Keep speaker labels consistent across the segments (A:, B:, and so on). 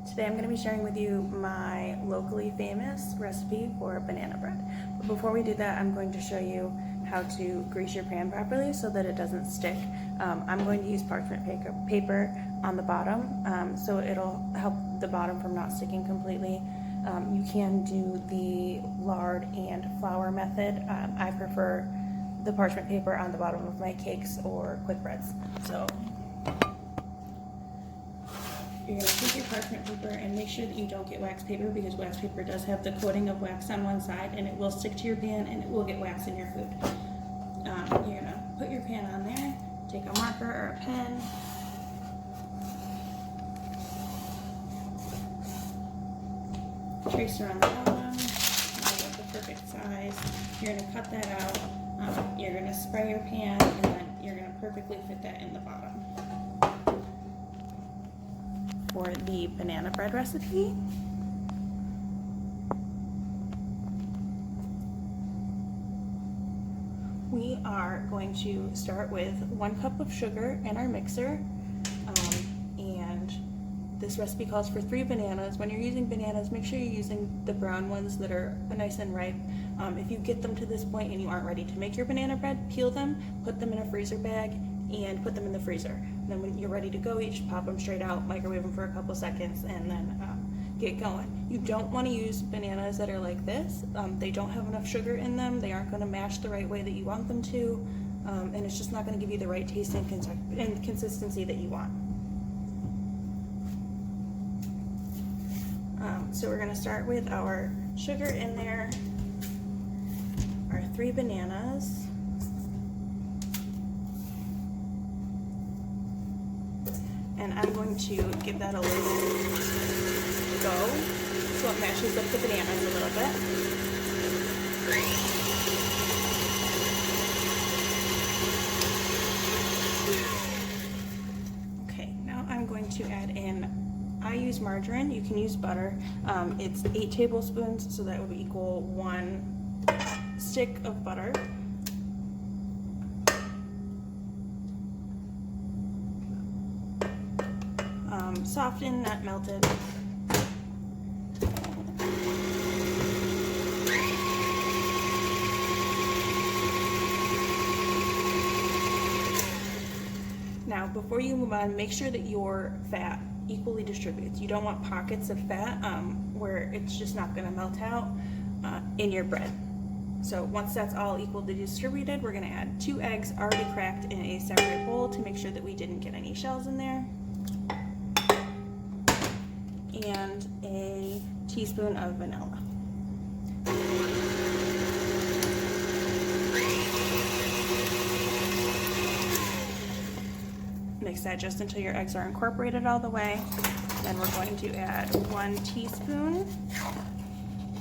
A: Today I'm going to be sharing with you my locally famous recipe for banana bread. But before we do that, I'm going to show you how to grease your pan properly so that it doesn't stick. I'm going to use parchment paper on the bottom, so it'll help the bottom from not sticking completely. You can do the lard and flour method. I prefer the parchment paper on the bottom of my cakes or quick breads. So you're going to take your parchment paper and make sure that you don't get wax paper, because wax paper does have the coating of wax on one side and it will stick to your pan and it will get wax in your food. You're going to put your pan on there, take a marker or a pen, trace around the bottom, you get the perfect size. You're going to cut that out, you're going to spray your pan, and then you're going to perfectly fit that in the bottom. For the banana bread recipe, we are going to start with 1 cup of sugar in our mixer, and this recipe calls for 3 bananas. When you're using bananas, make sure you're using the brown ones that are nice and ripe. If you get them to this point and you aren't ready to make your banana bread, peel them, put them in a freezer bag, and put them in the freezer. And then when you're ready to go, you just pop them straight out, microwave them for a couple seconds, and then get going. You don't want to use bananas that are like this. They don't have enough sugar in them. They aren't going to mash the right way that you want them to, and it's just not going to give you the right taste and consistency that you want. So we're going to start with our sugar in there, our 3 bananas, and I'm going to give that a little go so it mashes up the bananas a little bit. Okay, now I'm going to add in, I use margarine, you can use butter. It's 8 tablespoons, so that would equal 1 stick of butter. Softened, not melted. Now, before you move on, make sure that your fat equally distributes. You don't want pockets of fat where it's just not going to melt out in your bread. So once that's all equally distributed, we're going to add 2 eggs already cracked in a separate bowl to make sure that we didn't get any shells in there, and a teaspoon of vanilla. Mix that just until your eggs are incorporated all the way. Then we're going to add 1 teaspoon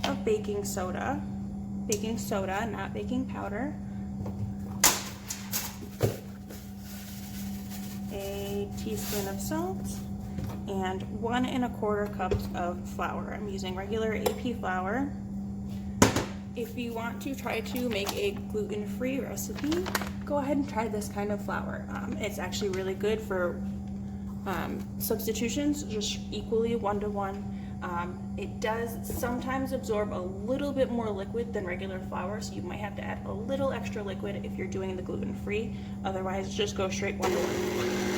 A: of baking soda. Baking soda, not baking powder. A teaspoon of salt, and 1 1/4 cups of flour. I'm using regular AP flour. If you want to try to make a gluten-free recipe, go ahead and try this kind of flour. It's actually really good for substitutions, just equally 1 to 1. It does sometimes absorb a little bit more liquid than regular flour, so you might have to add a little extra liquid if you're doing the gluten-free. Otherwise, just go straight 1 to 1.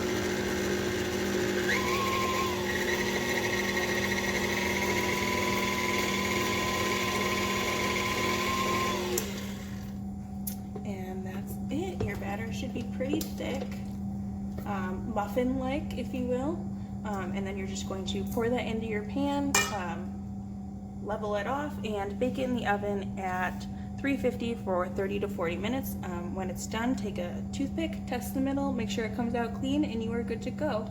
A: Should be pretty thick, muffin-like, if you will, and then you're just going to pour that into your pan, level it off, and bake it in the oven at 350 for 30 to 40 minutes. When it's done, take a toothpick, test the middle, make sure it comes out clean, and you are good to go.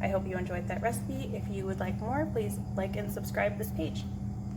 A: I hope you enjoyed that recipe. If you would like more, please like and subscribe this page.